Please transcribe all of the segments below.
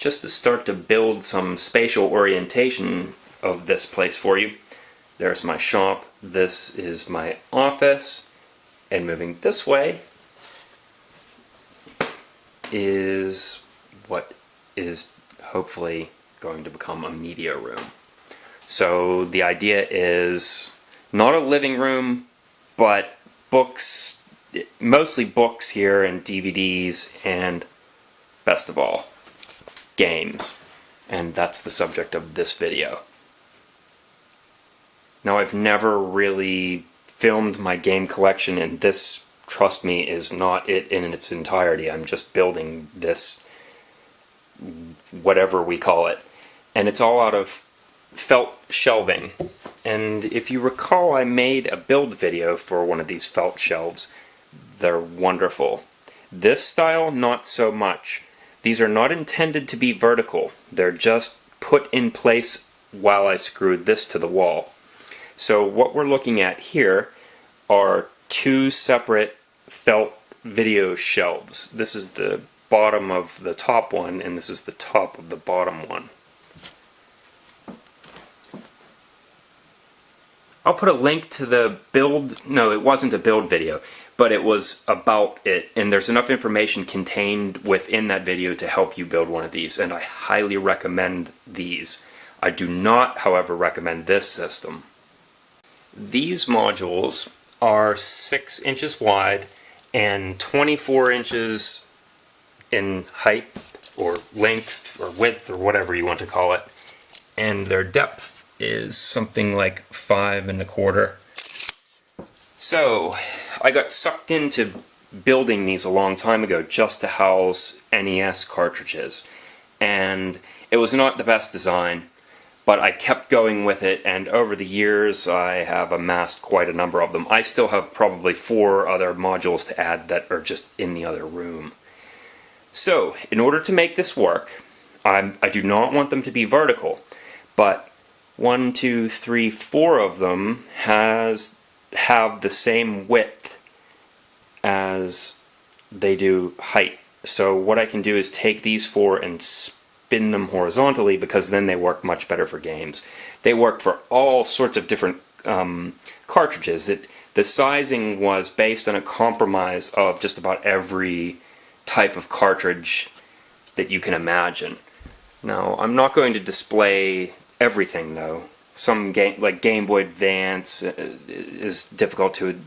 just to start to build some spatial orientation of this place for you. There's my shop, this is my office, and moving this way is what is hopefully going to become a media room. So the idea is not a living room, but books, mostly books here, and DVDs, and best of all, games. And that's the subject of this video. Now, I've never really filmed my game collection, and this, trust me, is not it in its entirety. I'm just building this, whatever we call it. And it's all out of felt shelving. And if you recall, I made a build video for one of these felt shelves. They're wonderful. This style, not so much. These are not intended to be vertical. They're just put in place while I screw this to the wall. So what we're looking at here are two separate felt video shelves. This is the bottom of the top one, and this is the top of the bottom one. I'll put a link to the build, no, it wasn't a build video, but it was about it, and there's enough information contained within that video to help you build one of these, and I highly recommend these. I do not, however, recommend this system. These modules are 6 inches wide and 24 inches in height, or length, or width, or whatever you want to call it, and their depth is something like 5 1/4. So I got sucked into building these a long time ago just to house NES cartridges, and it was not the best design, but I kept going with it, and over the years I have amassed quite a number of them. I still have probably 4 other modules to add that are just in the other room. So in order to make this work, I do not want them to be vertical, but 1, 2, 3, 4 of them have the same width as they do height. So what I can do is take these 4 and spin them horizontally, because then they work much better for games. They work for all sorts of different cartridges. The sizing was based on a compromise of just about every type of cartridge that you can imagine. Now, I'm not going to display everything, though. Some like Game Boy Advance is difficult to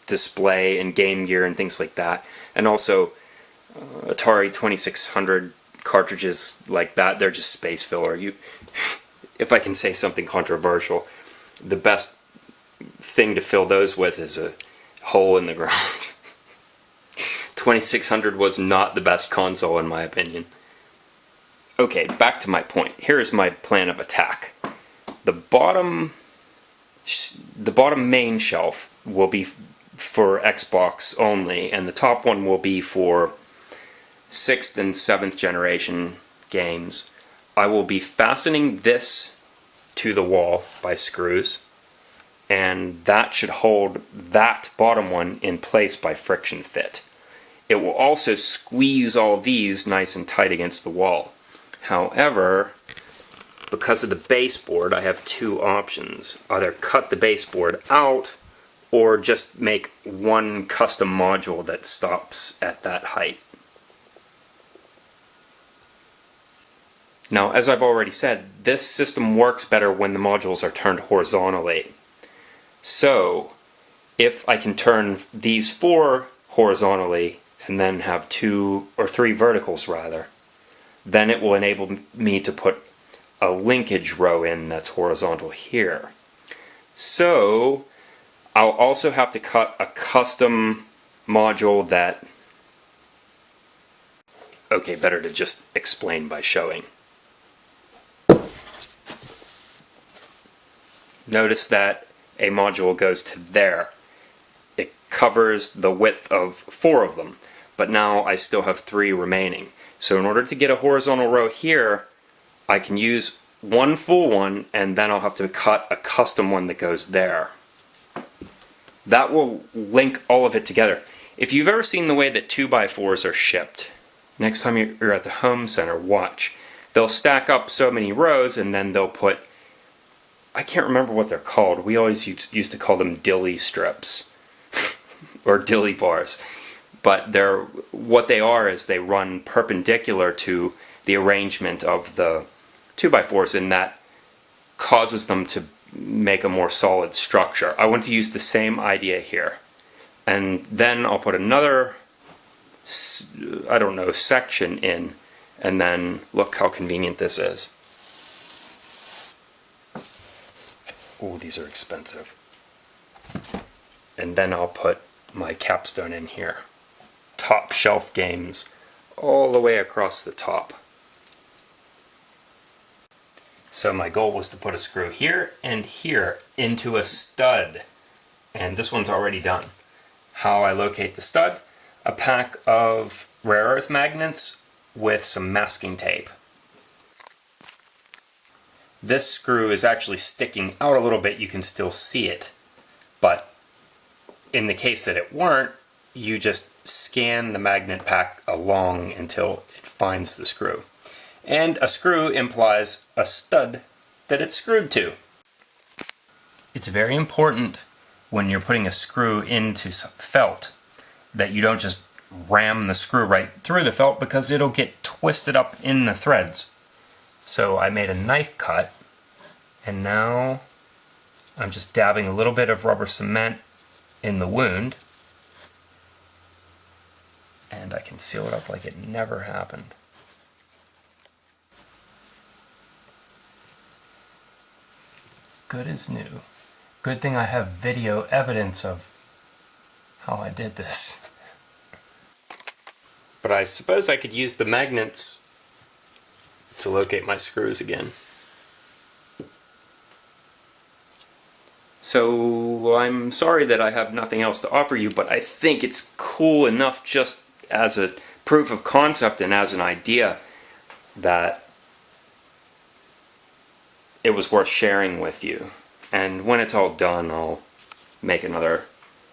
display, and Game Gear and things like that. And also Atari 2600 cartridges like that, they're just space filler. If I can say something controversial, the best thing to fill those with is a hole in the ground. 2600 was not the best console in my opinion. Okay, back to my point. Here is my plan of attack. The bottom main shelf will be for Xbox only, and the top one will be for 6th and 7th generation games. I will be fastening this to the wall by screws, and that should hold that bottom one in place by friction fit. It will also squeeze all these nice and tight against the wall. However, because of the baseboard, I have 2 options. Either cut the baseboard out, or just make one custom module that stops at that height. Now, as I've already said, this system works better when the modules are turned horizontally. So, if I can turn these 4 horizontally, and then have 2 or 3 verticals rather, then it will enable me to put a linkage row in that's horizontal here. So I'll also have to cut a custom module that... Okay, better to just explain by showing. Notice that a module goes to there. It covers the width of 4 of them, but now I still have 3 remaining. So in order to get a horizontal row here, I can use one full one, and then I'll have to cut a custom one that goes there. That will link all of it together. If you've ever seen the way that 2x4s are shipped, Next time you're at the home center, watch. They'll stack up so many rows and then they'll put, I can't remember what they're called. We always used to call them dilly strips or dilly bars. But what they are is they run perpendicular to the arrangement of the 2x4s, and that causes them to make a more solid structure. I want to use the same idea here. And then I'll put another, I don't know, section in, and then look how convenient this is. Oh, these are expensive. And then I'll put my capstone in here. Top shelf games all the way across the top. So my goal was to put a screw here and here into a stud, and this one's already done. How I locate the stud? A pack of rare earth magnets with some masking tape. This screw is actually sticking out a little bit, you can still see it, but in the case that it weren't, you just scan the magnet pack along until it finds the screw. And a screw implies a stud that it's screwed to. It's very important when you're putting a screw into felt that you don't just ram the screw right through the felt, because it'll get twisted up in the threads. So I made a knife cut, and now I'm just dabbing a little bit of rubber cement in the wound, and I can seal it up like it never happened. Good as new. Good thing I have video evidence of how I did this. But I suppose I could use the magnets to locate my screws again. So I'm sorry that I have nothing else to offer you, but I think it's cool enough just as a proof of concept and as an idea that it was worth sharing with you. And when it's all done, I'll make another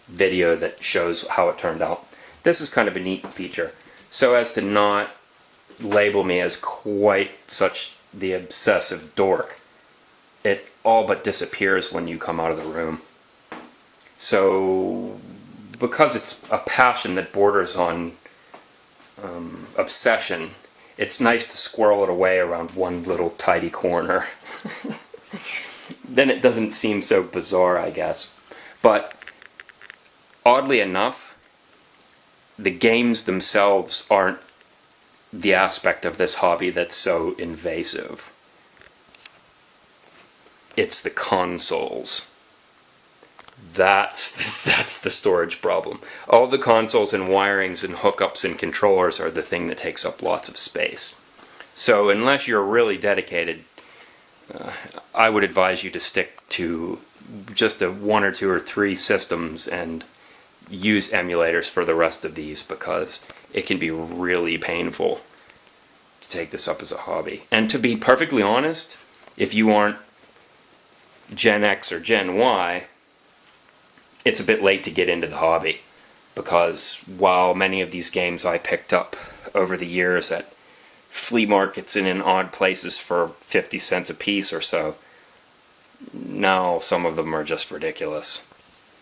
video that shows how it turned out. This is kind of a neat feature, so as to not label me as quite such the obsessive dork. It all but disappears when you come out of the room. So because it's a passion that borders on obsession, it's nice to squirrel it away around one little tidy corner. Then it doesn't seem so bizarre, I guess. But oddly enough, the games themselves aren't the aspect of this hobby that's so invasive. It's the consoles. That's the storage problem. All the consoles and wirings and hookups and controllers are the thing that takes up lots of space. So unless you're really dedicated, I would advise you to stick to just a 1 or 2 or 3 systems and use emulators for the rest of these, because it can be really painful to take this up as a hobby. And to be perfectly honest, if you aren't Gen X or Gen Y, it's a bit late to get into the hobby, because while many of these games I picked up over the years at flea markets and in odd places for 50 cents a piece or so, now some of them are just ridiculous.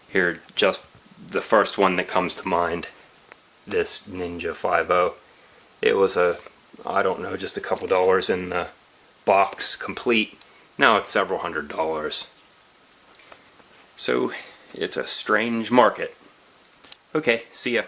Here, just the first one that comes to mind, this Ninja 5.0. It was I don't know, just a couple dollars in the box complete. Now it's several $100s. So it's a strange market. Okay, see ya.